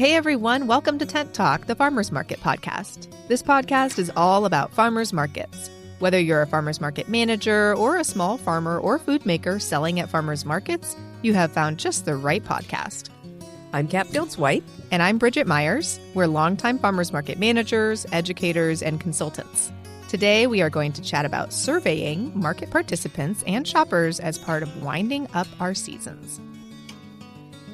Hey everyone, welcome to Tent Talk, the Farmers Market podcast. This podcast is all about farmers markets. Whether you're a farmers market manager or a small farmer or food maker selling at farmers markets, you have found just the right podcast. I'm Kat Fields-White. And I'm Bridget Myers. We're longtime farmers market managers, educators, and consultants. Today, we are going to chat about surveying market participants and shoppers as part of winding up our seasons.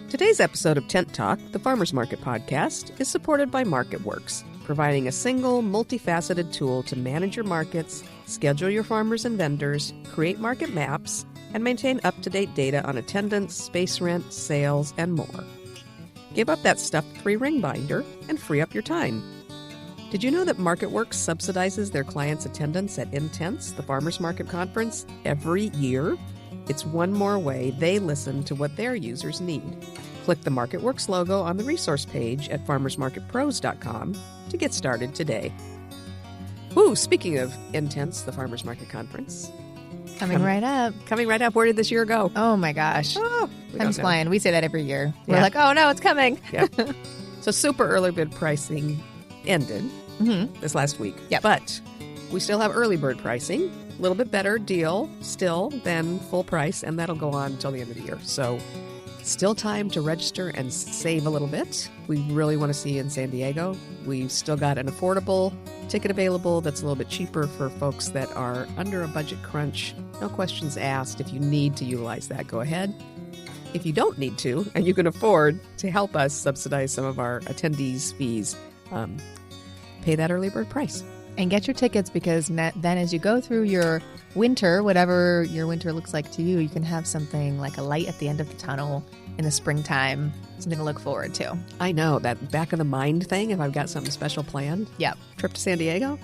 Today's episode of Tent Talk, the Farmers Market podcast, is supported by Wurks, providing a single, multifaceted tool to manage your markets, schedule your farmers and vendors, create market maps, and maintain up-to-date data on attendance, space rent, sales, and more. Give up that stuffed 3-ring binder and free up your time. Did you know that Wurks subsidizes their clients' attendance at Intense, the farmers market conference, every year? It's one more way they listen to what their users need. Click the Wurks logo on the resource page at farmersmarketpros.com to get started today. Ooh, speaking of Intense, the farmers market conference. Coming right up. Where did this year go? Oh my gosh. Time's flying. We say that every year. We're like, oh no, it's coming. Yeah. So super early bid pricing ended this last week. Yep. But we still have early bird pricing. A little bit better deal still than full price, and that'll go on until the end of the year. So still time to register and save a little bit. We really want to see you in San Diego. We've still got an affordable ticket available that's a little bit cheaper for folks that are under a budget crunch. No questions asked. If you need to utilize that, go ahead. If you don't need to, and you can afford to help us subsidize some of our attendees' fees, pay that early bird price. And get your tickets, because then as you go through your winter, whatever your winter looks like to you, you can have something like a light at the end of the tunnel in the springtime, something to look forward to. I know, that back of the mind thing, if I've got something special planned. Yep. Trip to San Diego.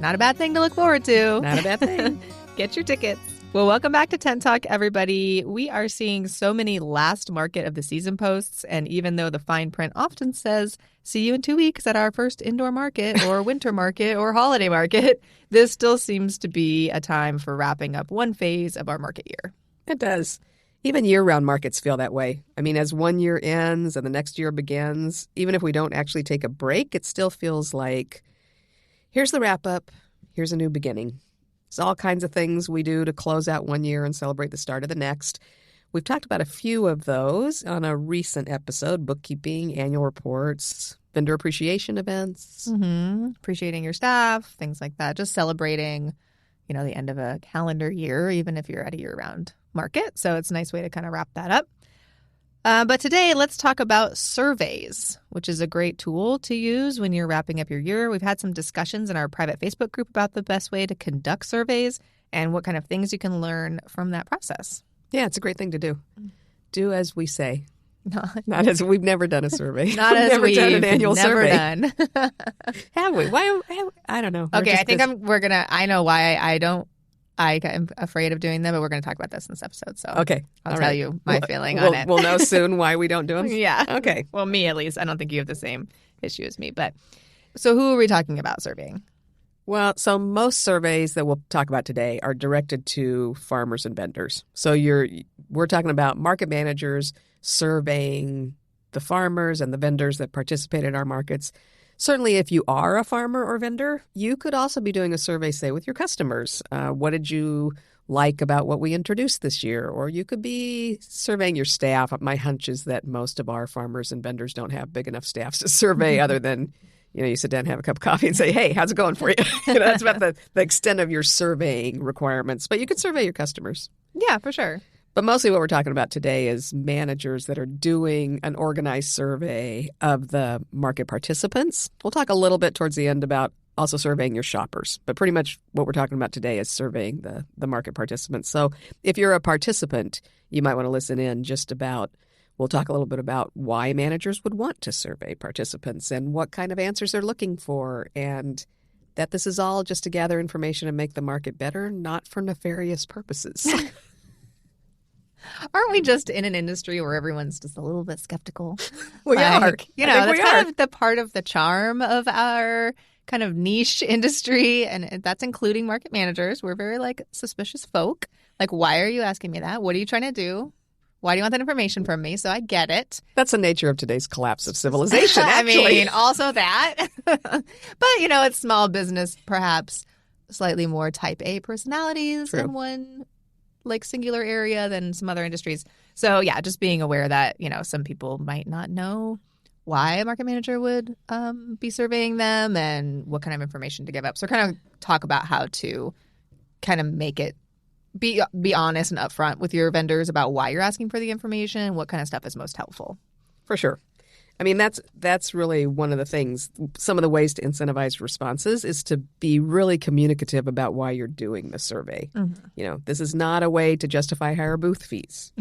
Not a bad thing to look forward to. Not a bad thing. Get your tickets. Well, welcome back to Tent Talk, everybody. We are seeing so many last market of the season posts, and even though the fine print often says, see you in 2 weeks at our first indoor market or winter market or holiday market, this still seems to be a time for wrapping up one phase of our market year. It does. Even year-round markets feel that way. I mean, as one year ends and the next year begins, even if we don't actually take a break, it still feels like, here's the wrap-up, here's a new beginning. It's all kinds of things we do to close out one year and celebrate the start of the next. We've talked about a few of those on a recent episode: bookkeeping, annual reports, vendor appreciation events. Appreciating your staff, things like that. Just celebrating, the end of a calendar year, even if you're at a year-round market. So it's a nice way to kind of wrap that up. But today, let's talk about surveys, which is a great tool to use when you're wrapping up your year. We've had some discussions in our private Facebook group about the best way to conduct surveys and what kind of things you can learn from that process. Yeah, it's a great thing to do. Do as we say. Not as we've never done a survey. Not as we've done an annual never survey. Done. Have we? Why? I don't know. Okay, I know why I'm afraid of doing them, but we're going to talk about this in this episode. So okay, I'll tell you my feeling on it. We'll know soon why we don't do them. Yeah. Okay. Well, me at least. I don't think you have the same issue as me. But so who are we talking about surveying? Well, so most surveys that we'll talk about today are directed to farmers and vendors. So we're talking about market managers surveying the farmers and the vendors that participate in our markets. Certainly, if you are a farmer or vendor, you could also be doing a survey, say, with your customers. What did you like about what we introduced this year? Or you could be surveying your staff. My hunch is that most of our farmers and vendors don't have big enough staffs to survey other than, you sit down and have a cup of coffee and say, hey, how's it going for you? That's about the extent of your surveying requirements. But you could survey your customers. Yeah, for sure. But mostly what we're talking about today is managers that are doing an organized survey of the market participants. We'll talk a little bit towards the end about also surveying your shoppers. But pretty much what we're talking about today is surveying the market participants. So if you're a participant, you might want to listen in we'll talk a little bit about why managers would want to survey participants and what kind of answers they're looking for, and that this is all just to gather information and make the market better, not for nefarious purposes. Aren't we just in an industry where everyone's just a little bit skeptical? We are. That's kind of the part of the charm of our kind of niche industry, and that's including market managers. We're very suspicious folk. Why are you asking me that? What are you trying to do? Why do you want that information from me? So I get it. That's the nature of today's collapse of civilization, actually. I mean, also that. But, it's small business, perhaps slightly more type A personalities True. in one singular area than some other industries. So yeah, just being aware that, some people might not know why a market manager would be surveying them and what kind of information to give up. So kind of talk about how to kind of make it be honest and upfront with your vendors about why you're asking for the information, what kind of stuff is most helpful. For sure. I mean, that's really one of the things. Some of the ways to incentivize responses is to be really communicative about why you're doing the survey. Mm-hmm. This is not a way to justify higher booth fees.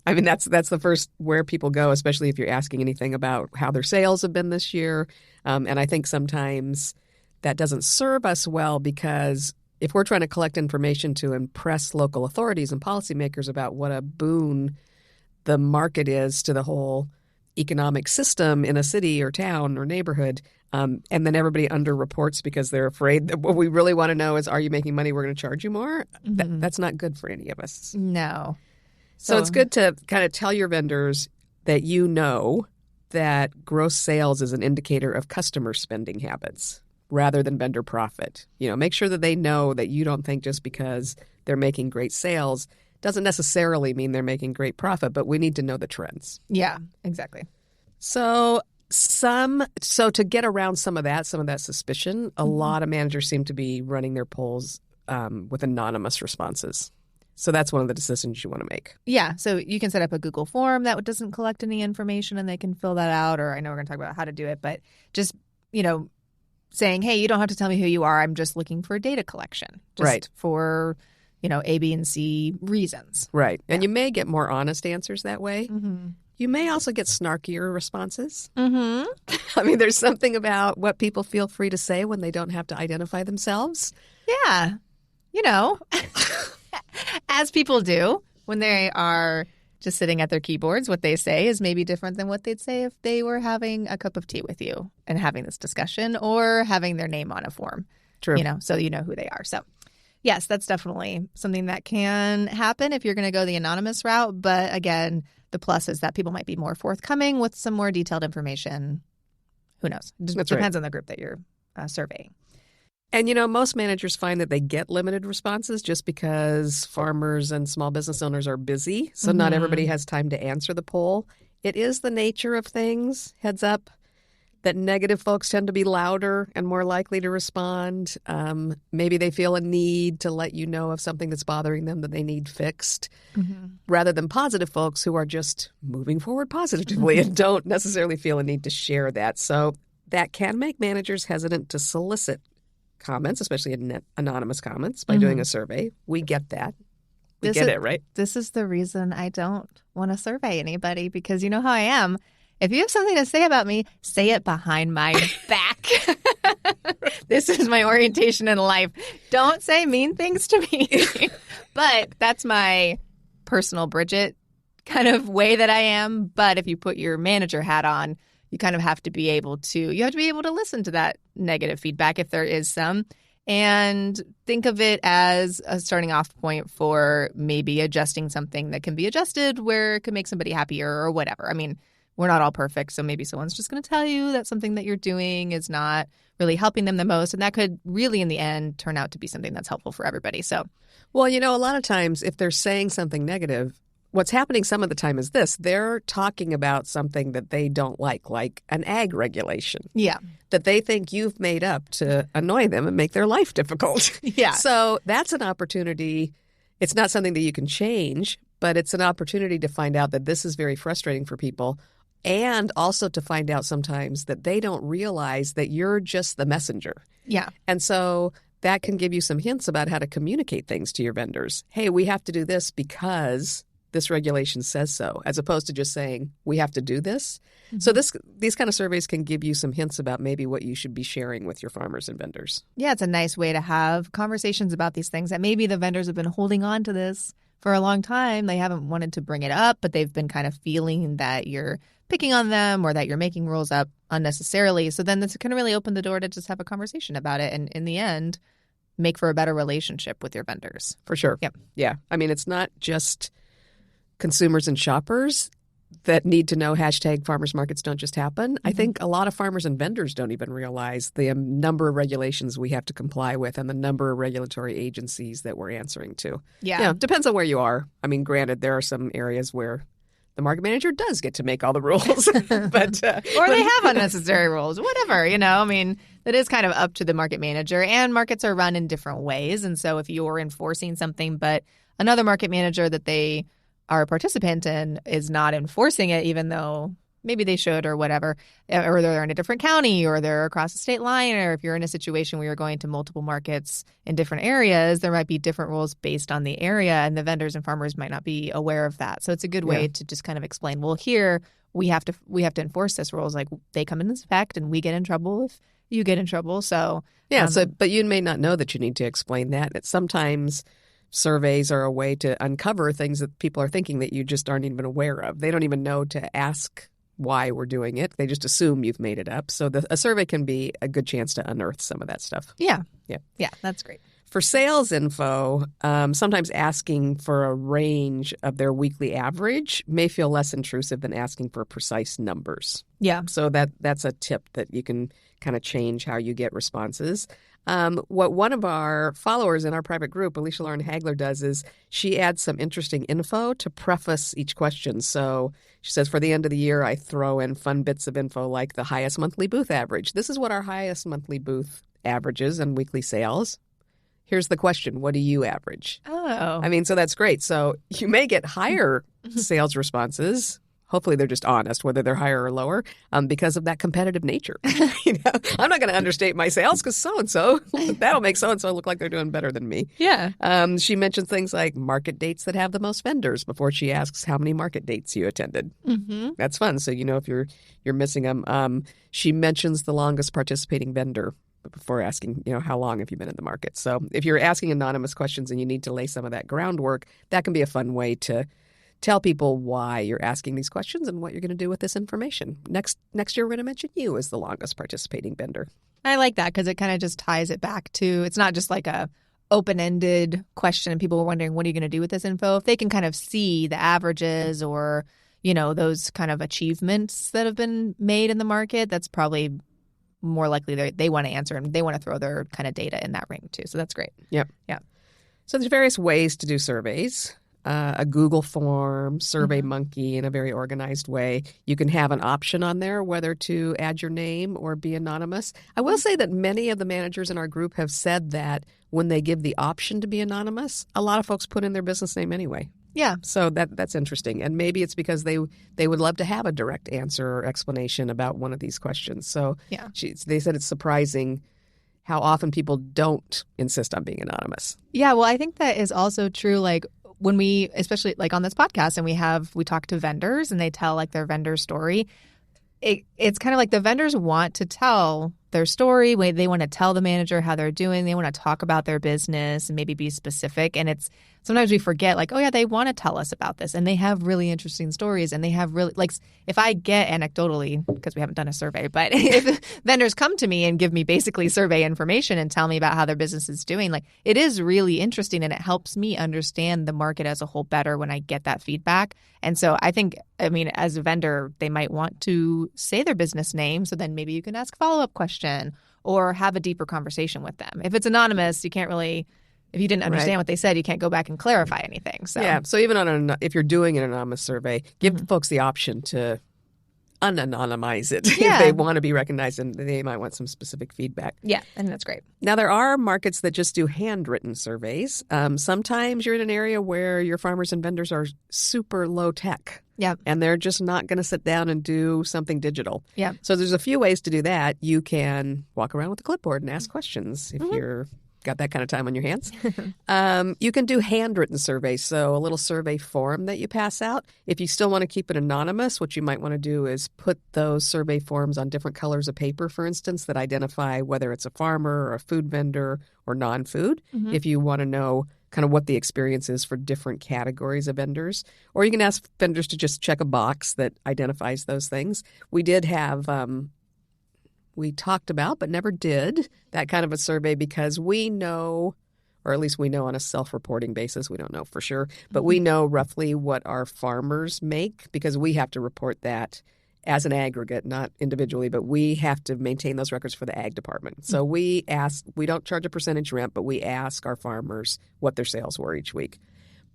I mean, that's the first where people go, especially if you're asking anything about how their sales have been this year. And I think sometimes that doesn't serve us well because if we're trying to collect information to impress local authorities and policymakers about what a boon the market is to the whole economic system in a city or town or neighborhood, and then everybody underreports because they're afraid that what we really want to know is, are you making money? We're going to charge you more. Mm-hmm. That's not good for any of us. No. So it's good to kind of tell your vendors that that gross sales is an indicator of customer spending habits rather than vendor profit. Make sure that they know that you don't think just because they're making great sales doesn't necessarily mean they're making great profit, but we need to know the trends. Yeah, exactly. So to get around some of that suspicion, a lot of managers seem to be running their polls with anonymous responses. So that's one of the decisions you want to make. Yeah. So you can set up a Google form that doesn't collect any information and they can fill that out. Or I know we're going to talk about how to do it, but just, saying, hey, you don't have to tell me who you are. I'm just looking for data collection. Just right. For, A, B, and C reasons. Right. Yeah. And you may get more honest answers that way. Mm-hmm. You may also get snarkier responses. Mm-hmm. I mean, there's something about what people feel free to say when they don't have to identify themselves. Yeah. As people do when they are just sitting at their keyboards, what they say is maybe different than what they'd say if they were having a cup of tea with you and having this discussion or having their name on a form. True. So you know who they are. So yes, that's definitely something that can happen if you're going to go the anonymous route. But again, the plus is that people might be more forthcoming with some more detailed information. Who knows? It just depends on the group that you're surveying. And, most managers find that they get limited responses just because farmers and small business owners are busy. So not everybody has time to answer the poll. It is the nature of things, heads up, that negative folks tend to be louder and more likely to respond. Maybe they feel a need to let you know of something that's bothering them that they need fixed, rather than positive folks who are just moving forward positively and don't necessarily feel a need to share that. So that can make managers hesitant to solicit comments, especially anonymous comments, by doing a survey. We get that. We get it, right? This is the reason I don't want to survey anybody, because you know how I am. If you have something to say about me, say it behind my back. This is my orientation in life. Don't say mean things to me. But that's my personal Bridget kind of way that I am. But if you put your manager hat on, you kind of have to be able to listen to that negative feedback if there is some, and think of it as a starting off point for maybe adjusting something that can be adjusted where it could make somebody happier or whatever. I mean, we're not all perfect, so maybe someone's just going to tell you that something that you're doing is not really helping them the most, and that could really in the end turn out to be something that's helpful for everybody. So, well, a lot of times if they're saying something negative, what's happening some of the time is this. They're talking about something that they don't like an ag regulation. Yeah. That they think you've made up to annoy them and make their life difficult. Yeah. So that's an opportunity. It's not something that you can change, but it's an opportunity to find out that this is very frustrating for people, and also to find out sometimes that they don't realize that you're just the messenger. Yeah. And so that can give you some hints about how to communicate things to your vendors. Hey, we have to do this because this regulation says so, as opposed to just saying, we have to do this. Mm-hmm. So these kind of surveys can give you some hints about maybe what you should be sharing with your farmers and vendors. Yeah, it's a nice way to have conversations about these things that maybe the vendors have been holding on to this for a long time. They haven't wanted to bring it up, but they've been kind of feeling that you're picking on them or that you're making rules up unnecessarily. So then this can really open the door to just have a conversation about it. And in the end, make for a better relationship with your vendors. For sure. Yep. Yeah. I mean, it's not just consumers and shoppers that need to know hashtag farmers markets don't just happen. I think a lot of farmers and vendors don't even realize the number of regulations we have to comply with and the number of regulatory agencies that we're answering to. Yeah. Depends on where you are. I mean, granted, there are some areas where the market manager does get to make all the rules. but or they have unnecessary rules, whatever, I mean, that is kind of up to the market manager, and markets are run in different ways. And so if you're enforcing something, but another market manager that they are a participant in is not enforcing it, even though maybe they should or whatever, or they're in a different county or they're across the state line, or if you're in a situation where you're going to multiple markets in different areas, there might be different rules based on the area, and the vendors and farmers might not be aware of that. So it's a good way to just kind of explain, well, here we have to enforce this rules, like they come into effect and we get in trouble if you get in trouble. So but you may not know that you need to explain that. That sometimes surveys are a way to uncover things that people are thinking that you just aren't even aware of. They don't even know to ask why we're doing it. They just assume you've made it up. So a survey can be a good chance to unearth some of that stuff. Yeah, that's great. For sales info, sometimes asking for a range of their weekly average may feel less intrusive than asking for precise numbers. Yeah. So that's a tip that you can kind of change how you get responses. What one of our followers in our private group, Alicia Lauren Hagler, does is she adds some interesting info to preface each question. So she says, for the end of the year, I throw in fun bits of info like the highest monthly booth average. This is what our highest monthly booth averages and weekly sales. Here's the question. What do you average? Oh. I mean, so that's great. So you may get higher sales responses. Hopefully they're just honest, whether they're higher or lower, because of that competitive nature. I'm not going to understate my sales because so-and-so, that'll make so-and-so look like they're doing better than me. Yeah. She mentions things like market dates that have the most vendors before she asks how many market dates you attended. Mm-hmm. That's fun. So you know if you're missing them. She mentions the longest participating vendor before asking, how long have you been in the market? So if you're asking anonymous questions and you need to lay some of that groundwork, that can be a fun way to tell people why you're asking these questions and what you're going to do with this information. Next year, we're going to mention you as the longest participating vendor. I like that because it kind of just ties it back to, it's not just like a open-ended question and people are wondering, what are you going to do with this info? If they can kind of see the averages or, those kind of achievements that have been made in the market, that's probably more likely they want to answer and they want to throw their kind of data in that ring too. So that's great. Yep. Yeah. So there's various ways to do surveys. A Google form, SurveyMonkey in a very organized way. You can have an option on there whether to add your name or be anonymous. I will say that many of the managers in our group have said that when they give the option to be anonymous, a lot of folks put in their business name anyway. Yeah. So that's interesting. And maybe it's because they would love to have a direct answer or explanation about one of these questions. So they said it's surprising how often people don't insist on being anonymous. Yeah, well, I think that is also true. Like when we, especially like on this podcast, and we talk to vendors and they tell like their vendor story, it's kind of like the vendors want to tell their story. They want to tell the manager how they're doing. They want to talk about their business and maybe be specific. And it's sometimes we forget like, oh, yeah, they want to tell us about this. And they have really interesting stories. And they have really like if I get anecdotally, because we haven't done a survey, but if vendors come to me and give me basically survey information and tell me about how their business is doing, like it is really interesting and it helps me understand the market as a whole better when I get that feedback. And so I think, as a vendor, they might want to say their business name. So then maybe you can ask a follow-up question or have a deeper conversation with them. If it's anonymous, you can't really, if you didn't understand what they said, you can't go back and clarify anything. So yeah. So even if you're doing an anonymous survey, give folks the option to unanonymize it if they want to be recognized and they might want some specific feedback. Yeah, I think that's great. Now, there are markets that just do handwritten surveys. Sometimes you're in an area where your farmers and vendors are super low tech. Yeah. And they're just not going to sit down and do something digital. Yeah. So there's a few ways to do that. You can walk around with a clipboard and ask questions if you're got that kind of time on your hands. You can do handwritten surveys, so a little survey form that you pass out. If you still want to keep it anonymous, what you might want to do is put those survey forms on different colors of paper, for instance, that identify whether it's a farmer or a food vendor or non-food, if you want to know kind of what the experience is for different categories of vendors. Or you can ask vendors to just check a box that identifies those things. We did have... we talked about, but never did, that kind of a survey because we know or at least we know on a self-reporting basis. We don't know for sure, but we know roughly what our farmers make because we have to report that as an aggregate, not individually, but we have to maintain those records for the ag department. So we don't charge a percentage rent, but we ask our farmers what their sales were each week.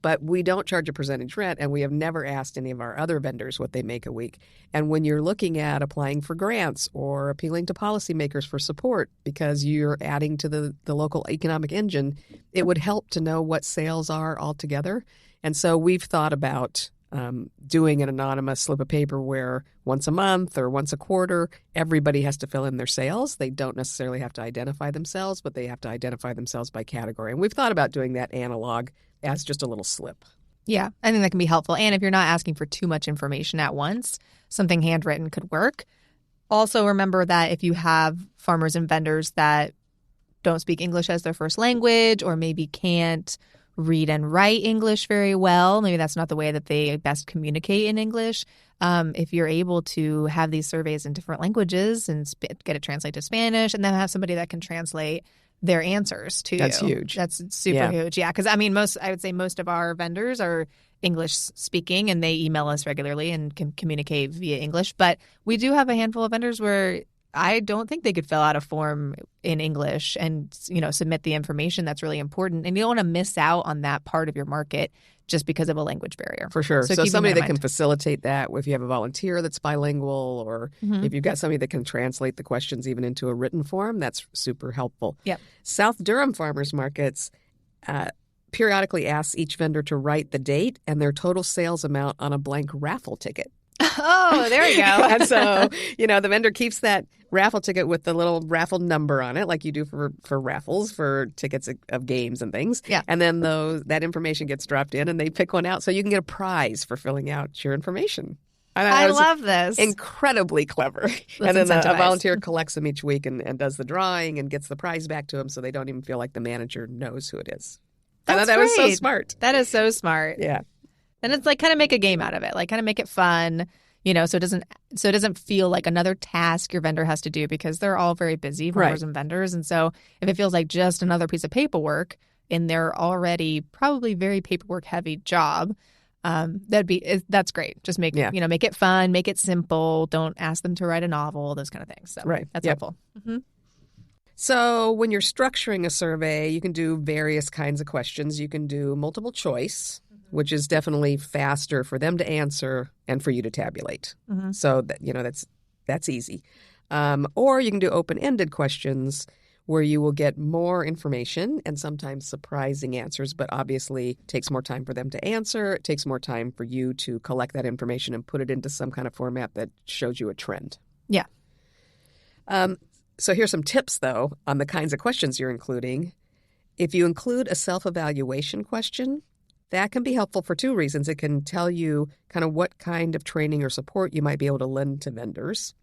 But we don't charge a percentage rent, and we have never asked any of our other vendors what they make a week. And when you're looking at applying for grants or appealing to policymakers for support because you're adding to the local economic engine, it would help to know what sales are altogether. And so we've thought about doing an anonymous slip of paper where once a month or once a quarter, everybody has to fill in their sales. They don't necessarily have to identify themselves, but they have to identify themselves by category. And we've thought about doing that analog as just a little slip. Yeah, I think that can be helpful. And if you're not asking for too much information at once, something handwritten could work. Also, remember that if you have farmers and vendors that don't speak English as their first language or maybe can't read and write English very well, maybe that's not the way that they best communicate in English. If you're able to have these surveys in different languages and get it translated to Spanish and then have somebody that can translate their answers to That's you. huge. That's super huge. Yeah, because I mean, I would say most of our vendors are English speaking and they email us regularly and can communicate via English. But we do have a handful of vendors where I don't think they could fill out a form in English and, submit the information that's really important. And you don't want to miss out on that part of your market just because of a language barrier. For sure. So somebody that can mind. facilitate that, if you have a volunteer that's bilingual or if you've got somebody that can translate the questions even into a written form, that's super helpful. Yep. South Durham farmers markets periodically ask each vendor to write the date and their total sales amount on a blank raffle ticket. Oh, there you go. And so, the vendor keeps that raffle ticket with the little raffle number on it, like you do for raffles, for tickets of games and things. Yeah. And then that information gets dropped in and they pick one out. So you can get a prize for filling out your information. I love this. Incredibly clever. Let's and then a incentivize. volunteer collects them each week and does the drawing and gets the prize back to them so they don't even feel like the manager knows who it is. I thought that was so smart. That is so smart. Yeah. And it's like kind of make a game out of it, like kind of make it fun, so it doesn't feel like another task your vendor has to do because they're all very busy, farmers and vendors. And so if it feels like just another piece of paperwork in their already probably very paperwork heavy job, that's great. Just make it fun, make it simple. Don't ask them to write a novel, those kind of things. So that's helpful. Mm-hmm. So when you're structuring a survey, you can do various kinds of questions. You can do multiple choice, which is definitely faster for them to answer and for you to tabulate. Mm-hmm. So that's easy. Or you can do open-ended questions where you will get more information and sometimes surprising answers, but obviously it takes more time for them to answer. It takes more time for you to collect that information and put it into some kind of format that shows you a trend. Yeah. So here's some tips, though, on the kinds of questions you're including. If you include a self-evaluation question, that can be helpful for two reasons. It can tell you kind of what kind of training or support you might be able to lend to vendors.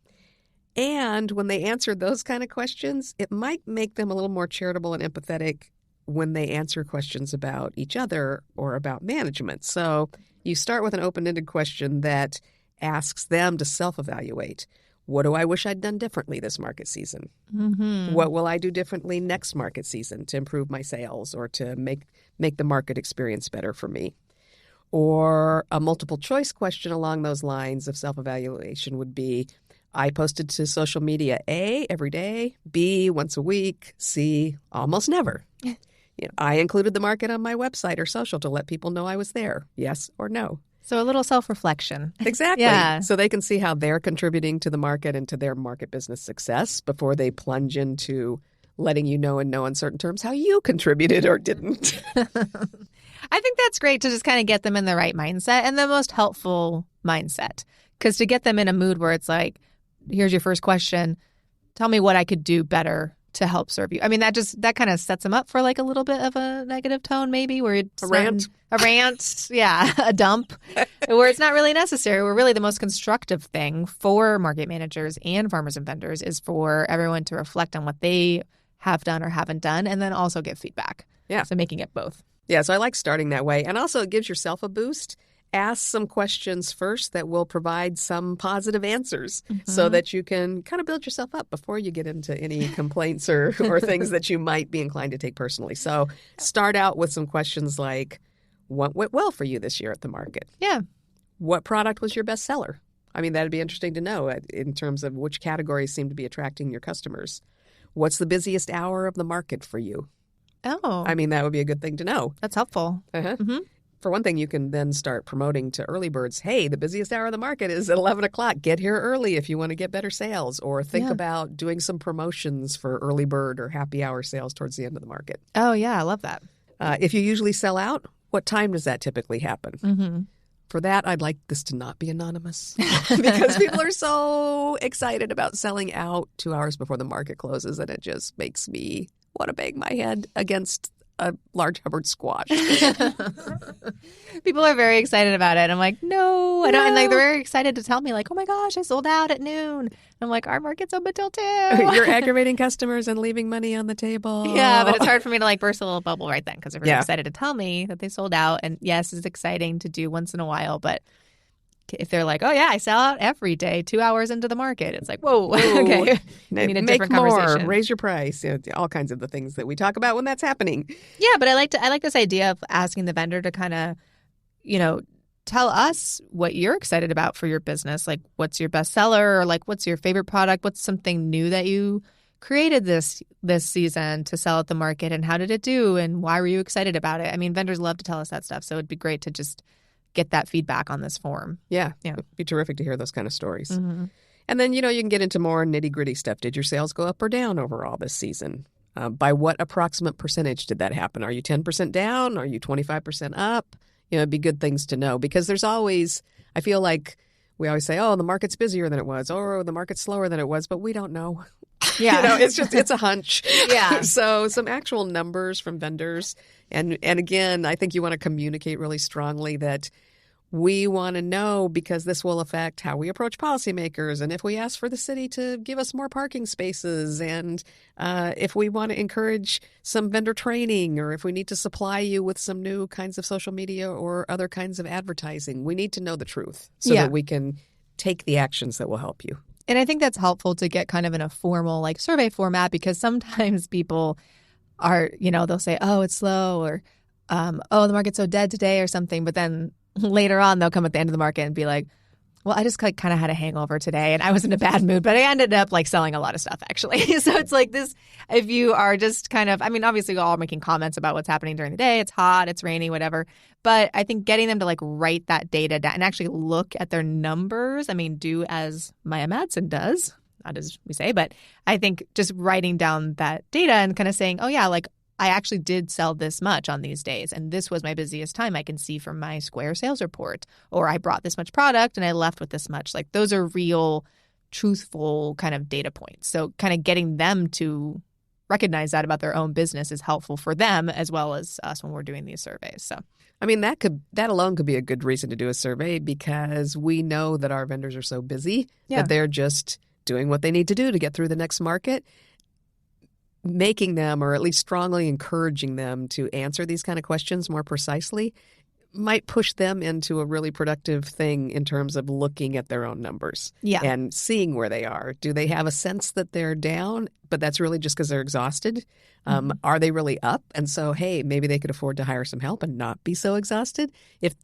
And when they answer those kind of questions, it might make them a little more charitable and empathetic when they answer questions about each other or about management. So you start with an open-ended question that asks them to self-evaluate. What do I wish I'd done differently this market season? Mm-hmm. What will I do differently next market season to improve my sales or to make the market experience better for me? Or a multiple choice question along those lines of self-evaluation would be, I posted to social media A, every day, B, once a week, C, almost never. I included the market on my website or social to let people know I was there, yes or no. So a little self-reflection. Exactly. Yeah. So they can see how they're contributing to the market and to their market business success before they plunge into letting you know in no uncertain terms how you contributed or didn't. I think that's great to just kind of get them in the right mindset and the most helpful mindset. Because to get them in a mood where it's like, here's your first question, tell me what I could do better to help serve you. I mean, that kind of sets them up for like a little bit of a negative tone, maybe, where it's a rant, yeah, a dump, where it's not really necessary. Where really the most constructive thing for market managers and farmers and vendors is for everyone to reflect on what they have done or haven't done, and then also get feedback. Yeah, so making it both. Yeah, so I like starting that way, and also it gives yourself a boost. ask some questions first that will provide some positive answers so that you can kind of build yourself up before you get into any complaints or things that you might be inclined to take personally. So start out with some questions like, what went well for you this year at the market? Yeah. What product was your best seller? I mean, that'd be interesting to know in terms of which categories seem to be attracting your customers. What's the busiest hour of the market for you? Oh. I mean, that would be a good thing to know. That's helpful. For one thing, you can then start promoting to early birds, hey, the busiest hour of the market is at 11 o'clock. Get here early if you want to get better sales. Or think about doing some promotions for early bird or happy hour sales towards the end of the market. Oh, yeah. I love that. If you usually sell out, what time does that typically happen? For that, I'd like this to not be anonymous because people are so excited about selling out 2 hours before the market closes, and it just makes me want to bang my head against a large Hubbard squash. People are very excited about it. I'm like, no. And like, they're very excited to tell me, like, oh my gosh, I sold out at noon. I'm like, our market's open till 2. You're aggravating customers and leaving money on the table. Yeah, but it's hard for me to like burst a little bubble right then because they're really excited to tell me that they sold out. And yes, it's exciting to do once in a while, but if they're like, oh yeah, I sell out every day 2 hours into the market, it's like, whoa, okay. We need a different conversation. Raise your price, all kinds of the things that we talk about when that's happening. Yeah, but I like this idea of asking the vendor to kind of, tell us what you're excited about for your business. Like, what's your best seller, or like, what's your favorite product? What's something new that you created this season to sell at the market, and how did it do, and why were you excited about it? I mean, vendors love to tell us that stuff, so it'd be great to just get that feedback on this form. Yeah. It'd be terrific to hear those kind of stories. And then, you can get into more nitty-gritty stuff. Did your sales go up or down overall this season? By what approximate percentage did that happen? Are you 10% down? Are you 25% up? It'd be good things to know, because there's always, I feel like we always say, oh, the market's busier than it was, or the market's slower than it was, but we don't know. Yeah. It's a hunch. Yeah. So some actual numbers from vendors. And again, I think you want to communicate really strongly that we want to know, because this will affect how we approach policymakers, and if we ask for the city to give us more parking spaces, and if we want to encourage some vendor training, or if we need to supply you with some new kinds of social media or other kinds of advertising. We need to know the truth so that we can take the actions that will help you. And I think that's helpful to get kind of in a formal like survey format, because sometimes people are, they'll say, oh, it's slow, or oh, the market's so dead today or something. But then later on, they'll come at the end of the market and be like, well, I just kind of had a hangover today and I was in a bad mood, but I ended up like selling a lot of stuff actually. So it's like this, if you are just kind of, I mean, obviously we're all making comments about what's happening during the day. It's hot, it's rainy, whatever. But I think getting them to like write that data down and actually look at their numbers. I mean, do as Maya Madsen does, not as we say, but I think just writing down that data and kind of saying, oh yeah, like I actually did sell this much on these days, and this was my busiest time. I can see from my Square sales report, or I brought this much product and I left with this much. Like those are real, truthful kind of data points. So kind of getting them to recognize that about their own business is helpful for them as well as us when we're doing these surveys. So, I mean, that alone could be a good reason to do a survey, because we know that our vendors are so busy that they're just doing what they need to do to get through the next market. Making them, or at least strongly encouraging them to answer these kind of questions more precisely, might push them into a really productive thing in terms of looking at their own numbers and seeing where they are. Do they have a sense that they're down, but that's really just because they're exhausted? Are they really up? And so, hey, maybe they could afford to hire some help and not be so exhausted. If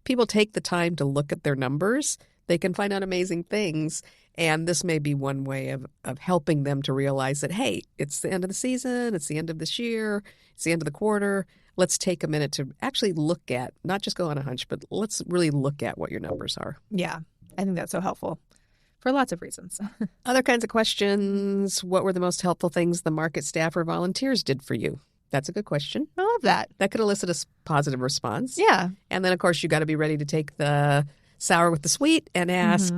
people take the time to look at their numbers, they can find out amazing things. And this may be one way of helping them to realize that, hey, it's the end of the season, it's the end of this year, it's the end of the quarter. Let's take a minute to actually look at, not just go on a hunch, but let's really look at what your numbers are. Yeah, I think that's so helpful for lots of reasons. Other kinds of questions. What were the most helpful things the market staff or volunteers did for you? That's a good question. I love that. That could elicit a positive response. Yeah. And then, of course, you got to be ready to take the sour with the sweet and ask,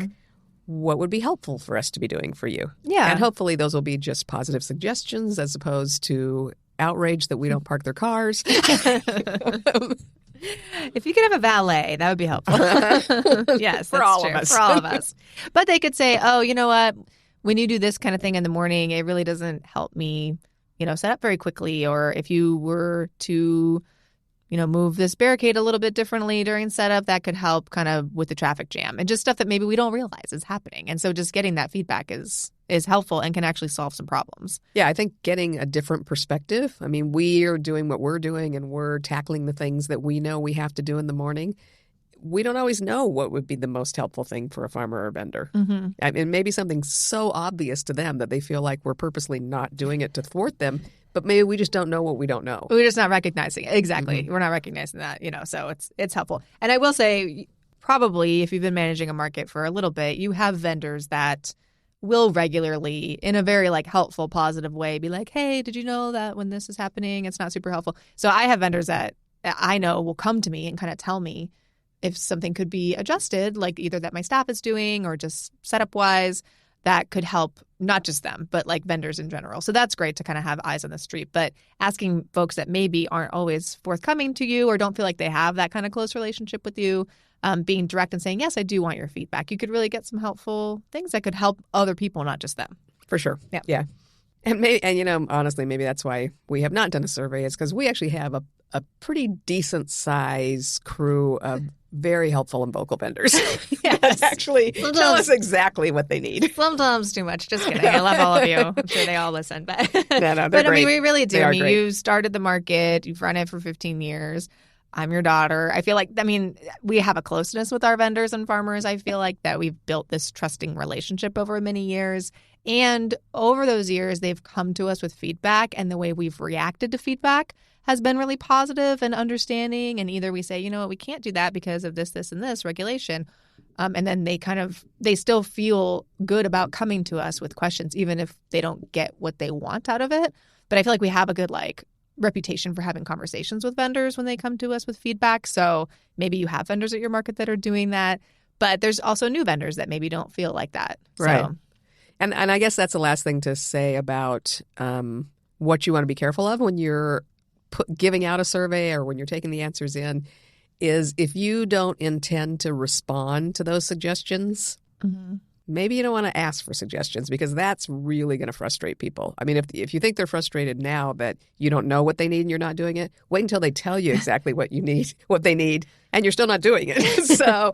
what would be helpful for us to be doing for you? Yeah. And hopefully those will be just positive suggestions as opposed to outrage that we don't park their cars. If you could have a valet, that would be helpful. Yes, for that's all true. of us. For all of us. But they could say, oh, you know what? When you do this kind of thing in the morning, it really doesn't help me, set up very quickly. Or if you were to, move this barricade a little bit differently during setup. That could help kind of with the traffic jam and just stuff that maybe we don't realize is happening. And so just getting that feedback is helpful and can actually solve some problems. Yeah, I think getting a different perspective. I mean, we are doing what we're doing and we're tackling the things that we know we have to do in the morning. We don't always know what would be the most helpful thing for a farmer or vendor. Mm-hmm. I mean, maybe something so obvious to them that they feel like we're purposely not doing it to thwart them, but maybe we just don't know what we don't know. We're just not recognizing it. Exactly. Mm-hmm. We're not recognizing that, so it's helpful. And I will say, probably if you've been managing a market for a little bit, you have vendors that will regularly, in a very helpful, positive way, be like, hey, did you know that when this is happening, it's not super helpful? So I have vendors that I know will come to me and kind of tell me if something could be adjusted, like either that my staff is doing or just setup wise, that could help not just them, but vendors in general. So that's great to kind of have eyes on the street. But asking folks that maybe aren't always forthcoming to you or don't feel like they have that kind of close relationship with you, being direct and saying, yes, I do want your feedback. You could really get some helpful things that could help other people, not just them. For sure. Yeah. Yeah. And honestly, maybe that's why we have not done a survey. It's because we actually have a pretty decent size crew of very helpful and vocal vendors. Yes. Actually tell us exactly what they need. Sometimes too much. Just kidding. I love all of you. I'm sure they all listen. But No, they're but great. I mean, we really do. They are I mean, great. you started the market. You've run it for 15 years. I'm your daughter. I feel like, we have a closeness with our vendors and farmers. I feel like that we've built this trusting relationship over many years. And over those years, they've come to us with feedback, and the way we've reacted to feedback has been really positive and understanding. And either we say, you know what, we can't do that because of this, this, and this regulation. And then they still feel good about coming to us with questions, even if they don't get what they want out of it. But I feel like we have a good reputation for having conversations with vendors when they come to us with feedback. So maybe you have vendors at your market that are doing that, but there's also new vendors that maybe don't feel like that. Right. So. And I guess that's the last thing to say about what you want to be careful of when you're giving out a survey or when you're taking the answers in is if you don't intend to respond to those suggestions, Mm-hmm. maybe you don't want to ask for suggestions because that's really going to frustrate people. I mean, if you think they're frustrated now that you don't know what they need and you're not doing it, wait until they tell you exactly what they need, and you're still not doing it. So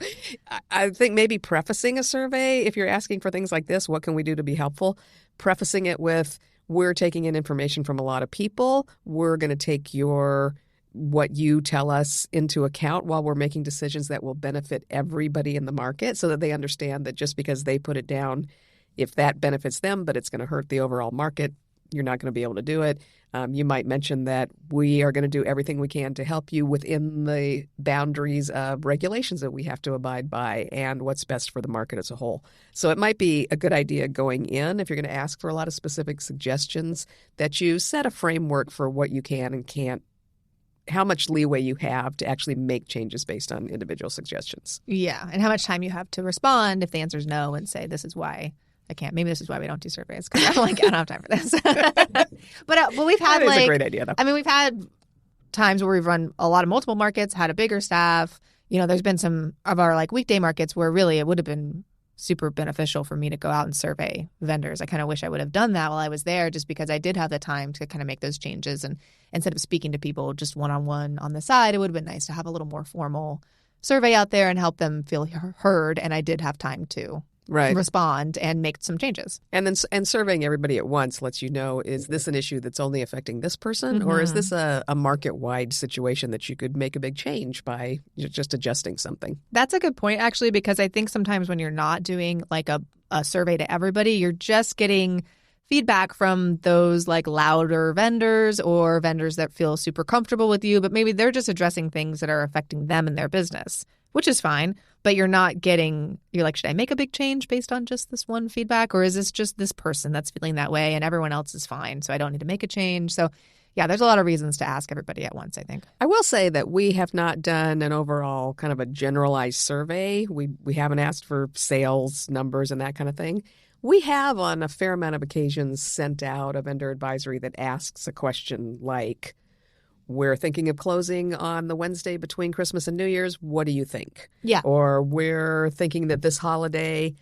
I think maybe prefacing a survey, if you're asking for things like this, what can we do to be helpful? Prefacing it with, we're taking in information from a lot of people. We're going to take what you tell us into account while we're making decisions that will benefit everybody in the market so that they understand that just because they put it down, if that benefits them, but it's going to hurt the overall market, you're not going to be able to do it. You might mention that we are going to do everything we can to help you within the boundaries of regulations that we have to abide by and what's best for the market as a whole. So it might be a good idea going in, if you're going to ask for a lot of specific suggestions, that you set a framework for what you can and can't, how much leeway you have to actually make changes based on individual suggestions. Yeah. And how much time you have to respond if the answer is no and say, this is why I can't. Maybe this is why we don't do surveys, because I'm I don't have time for this. But we've had That is a great idea, though. we've had times where we've run a lot of multiple markets, had a bigger staff. There's been some of our weekday markets where really it would have been super beneficial for me to go out and survey vendors. I kind of wish I would have done that while I was there, just because I did have the time to kind of make those changes. And instead of speaking to people just one-on-one on the side, it would have been nice to have a little more formal survey out there and help them feel heard. And I did have time to respond and make some changes. And surveying everybody at once lets you know, is this an issue that's only affecting this person, or is this a market-wide situation that you could make a big change by just adjusting something? That's a good point, actually, because I think sometimes when you're not doing a survey to everybody, you're just getting feedback from those louder vendors or vendors that feel super comfortable with you, but maybe they're just addressing things that are affecting them and their business, which is fine. But you're should I make a big change based on just this one feedback? Or is this just this person that's feeling that way and everyone else is fine, so I don't need to make a change? So yeah, there's a lot of reasons to ask everybody at once, I think. I will say that we have not done an overall kind of a generalized survey. We haven't asked for sales numbers and that kind of thing. We have on a fair amount of occasions sent out a vendor advisory that asks a question like, we're thinking of closing on the Wednesday between Christmas and New Year's. What do you think? Yeah. Or we're thinking that this holiday,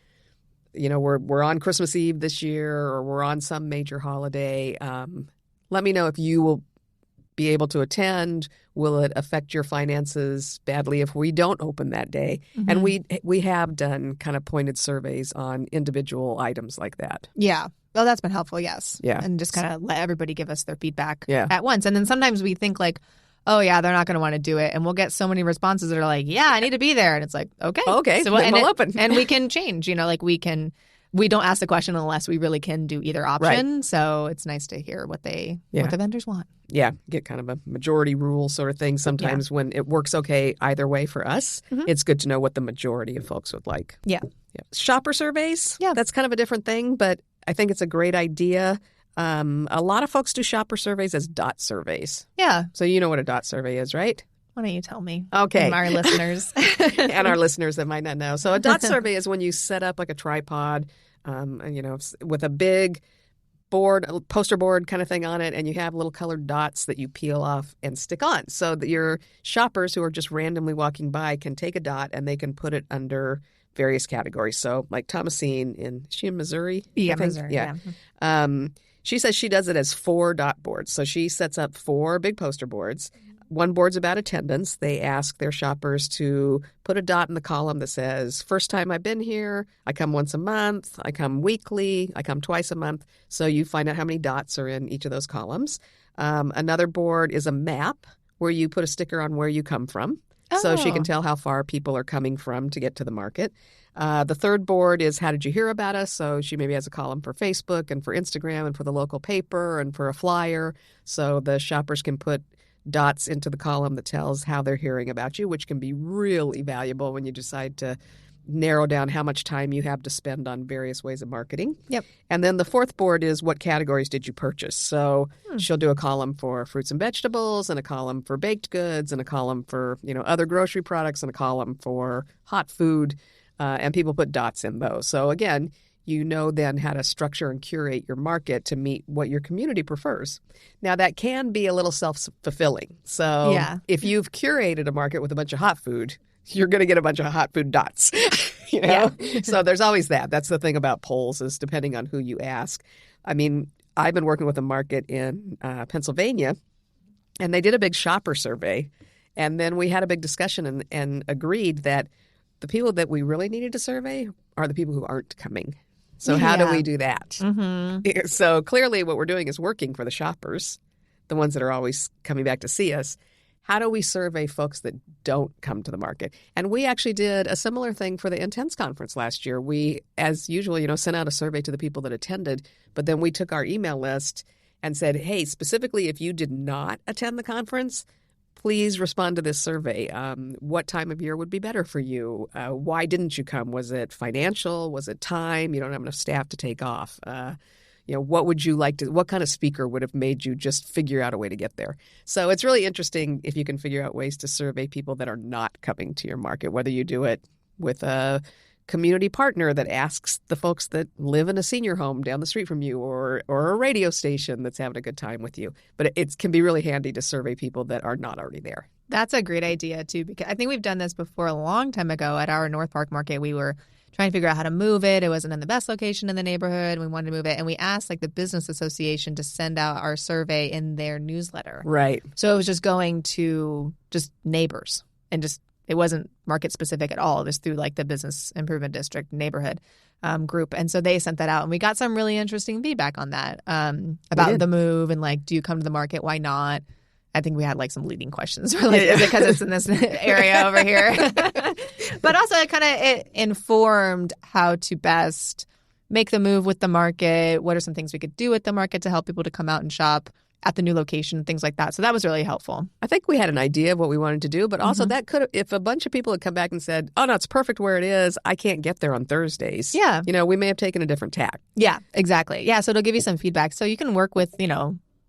we're on Christmas Eve this year, or we're on some major holiday. Let me know if you will be able to attend? Will it affect your finances badly if we don't open that day? Mm-hmm. And we have done kind of pointed surveys on individual items like that. Yeah. Well, that's been helpful, yes. Yeah. And just kind of let everybody give us their feedback Yeah. at once. And then sometimes we think like, oh, yeah, they're not going to want to do it. And we'll get so many responses that are like, yeah, I need to be there. And it's like, okay. Okay, So, then we'll open. And we can change, like we don't ask the question unless we really can do either option. Right. So it's nice to hear what the vendors want. Yeah, get kind of a majority rule sort of thing. Sometimes when it works okay either way for us, it's good to know what the majority of folks would like. Yeah. Shopper surveys, that's kind of a different thing, but I think it's a great idea. A lot of folks do shopper surveys as dot surveys. Yeah. So you know what a dot survey is, right? Why don't you tell me? Okay. And our listeners. And our listeners that might not know. So a dot survey is when you set up like a tripod, with a big board, a poster board kind of thing on it, and you have little colored dots that you peel off and stick on so that your shoppers who are just randomly walking by can take a dot and they can put it under various categories. So like Thomasine is she in Missouri? Yeah, Missouri. Yeah. She says she does it as 4 dot boards. So she sets up 4 big poster boards. One board's about attendance. They ask their shoppers to put a dot in the column that says, first time I've been here, I come once a month, I come weekly, I come twice a month. So you find out how many dots are in each of those columns. Another board is a map where you put a sticker on where you come from. So she can tell how far people are coming from to get to the market. The third board is how did you hear about us? So she maybe has a column for Facebook and for Instagram and for the local paper and for a flyer. So the shoppers can put dots into the column that tells how they're hearing about you, which can be really valuable when you decide to narrow down how much time you have to spend on various ways of marketing. Yep. And then the fourth board is what categories did you purchase? So she'll do a column for fruits and vegetables and a column for baked goods and a column for, other grocery products and a column for hot food. And people put dots in those. So again, then how to structure and curate your market to meet what your community prefers. Now, that can be a little self-fulfilling. So if you've curated a market with a bunch of hot food, you're going to get a bunch of hot food dots. So there's always that. That's the thing about polls is depending on who you ask. I mean, I've been working with a market in Pennsylvania, and they did a big shopper survey. And then we had a big discussion and agreed that the people that we really needed to survey are the people who aren't coming. So how do we do that? Mm-hmm. So clearly what we're doing is working for the shoppers, the ones that are always coming back to see us. How do we survey folks that don't come to the market? And we actually did a similar thing for the Intense conference last year. We, as usual, sent out a survey to the people that attended, but then we took our email list and said, hey, specifically if you did not attend the conference, please respond to this survey. What time of year would be better for you? Why didn't you come? Was it financial? Was it time? You don't have enough staff to take off. What would you like to, what kind of speaker would have made you just figure out a way to get there? So it's really interesting if you can figure out ways to survey people that are not coming to your market, whether you do it with a community partner that asks the folks that live in a senior home down the street from you or a radio station that's having a good time with you. But it can be really handy to survey people that are not already there. That's a great idea, too, because I think we've done this before a long time ago at our North Park market. We were trying to figure out how to move it. It wasn't in the best location in the neighborhood. We wanted to move it. And we asked the business association to send out our survey in their newsletter. Right. So it was just going to just neighbors and it wasn't market specific at all. It was through the business improvement district neighborhood group. And so they sent that out and we got some really interesting feedback on that about the move and do you come to the market? Why not? I think we had some leading questions. Is it because it's in this area over here? But also it informed how to best make the move with the market. What are some things we could do with the market to help people to come out and shop at the new location, things like that. So that was really helpful. I think we had an idea of what we wanted to do, but also that could have, if a bunch of people had come back and said, oh, no, it's perfect where it is, I can't get there on Thursdays. Yeah. We may have taken a different tack. Yeah, exactly. Yeah, so it'll give you some feedback. So you can work with,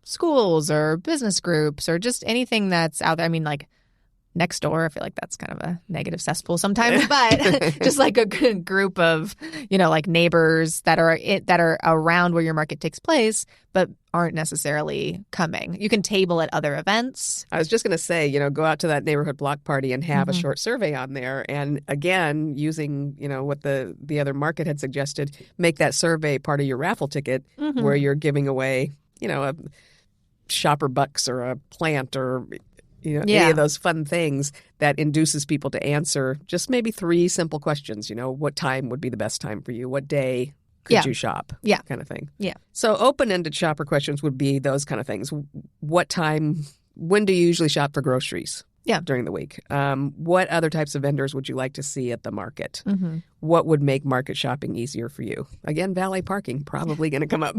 schools or business groups or just anything that's out there. I mean, next door, I feel like that's kind of a negative cesspool sometimes, but just a good group of, neighbors that are around where your market takes place, but aren't necessarily coming. You can table at other events. I was just going to say, go out to that neighborhood block party and have a short survey on there. And again, using, what the other market had suggested, make that survey part of your raffle ticket where you're giving away, shopper bucks or a plant or any of those fun things that induces people to answer just maybe 3 simple questions. What time would be the best time for you? What day could you shop? Yeah. Kind of thing. Yeah. So open-ended shopper questions would be those kind of things. What time, when do you usually shop for groceries? Yeah. During the week. What other types of vendors would you like to see at the market? Mm-hmm. What would make market shopping easier for you? Again, valet parking, probably going to come up.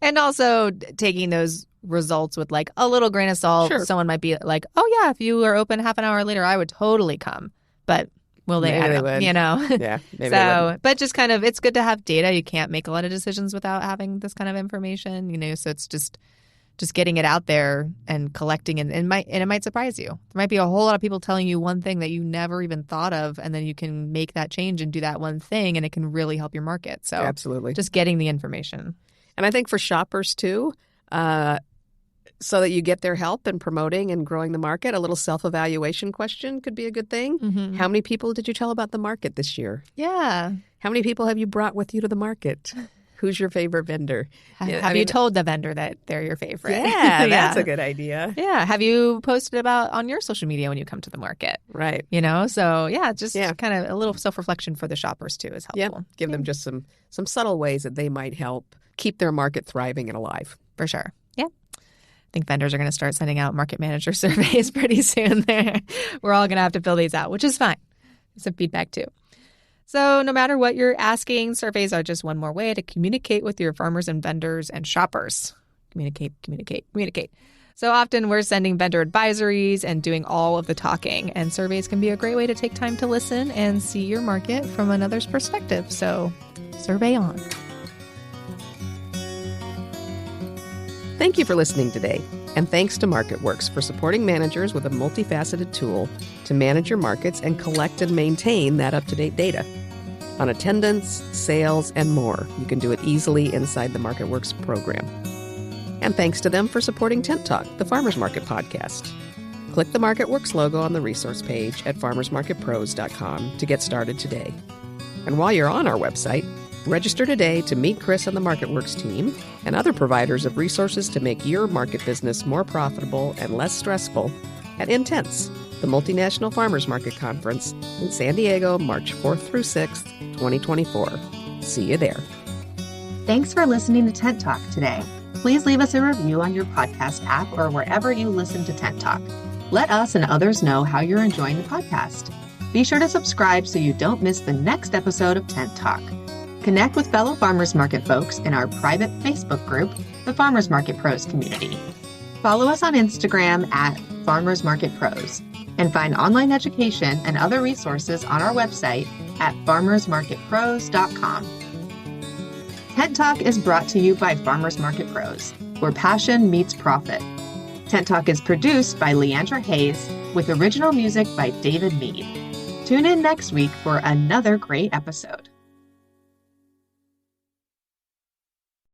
And also taking those results with like a little grain of salt. Sure. Someone might be like, oh, yeah, if you were open half an hour later, I would totally come. But will they? Maybe I they don't know, would. Yeah, maybe they would. But just kind of, it's good to have data. You can't make a lot of decisions without having this kind of information, so it's just getting it out there and collecting, and it might surprise you. There might be a whole lot of people telling you one thing that you never even thought of, and then you can make that change and do that one thing, and it can really help your market. So absolutely, just getting the information. And I think for shoppers too, so that you get their help in promoting and growing the market, a little self-evaluation question could be a good thing. Mm-hmm. How many people did you tell about the market this year? Yeah. How many people have you brought with you to the market? Who's your favorite vendor? Have you told the vendor that they're your favorite? Yeah, that's a good idea. Yeah. Have you posted about on your social media when you come to the market? Right. So kind of a little self-reflection for the shoppers too is helpful. Yeah. Give them just some subtle ways that they might help keep their market thriving and alive. For sure. Yeah. I think vendors are going to start sending out market manager surveys pretty soon. We're all going to have to fill these out, which is fine. Some feedback too. So no matter what you're asking, surveys are just one more way to communicate with your farmers and vendors and shoppers. Communicate. So often we're sending vendor advisories and doing all of the talking, and surveys can be a great way to take time to listen and see your market from another's perspective. So survey on. Thank you for listening today, and thanks to MarketWorks for supporting managers with a multifaceted tool to manage your markets and collect and maintain that up-to-date data on attendance, sales, and more. You can do it easily inside the MarketWorks program. And thanks to them for supporting Tent Talk, the Farmers Market podcast. Click the MarketWorks logo on the resource page at farmersmarketpros.com to get started today. And while you're on our website, register today to meet Chris and the MarketWorks team and other providers of resources to make your market business more profitable and less stressful at Intense, the multinational farmers market conference in San Diego, March 4th through 6th, 2024. See you there. Thanks for listening to Tent Talk today. Please leave us a review on your podcast app or wherever you listen to Tent Talk. Let us and others know how you're enjoying the podcast. Be sure to subscribe so you don't miss the next episode of Tent Talk. Connect with fellow farmers market folks in our private Facebook group, the Farmers Market Pros community. Follow us on Instagram at Farmers Market Pros and find online education and other resources on our website at farmersmarketpros.com. Tent Talk is brought to you by Farmers Market Pros, where passion meets profit. Tent Talk is produced by Leandra Hayes with original music by David Mead. Tune in next week for another great episode.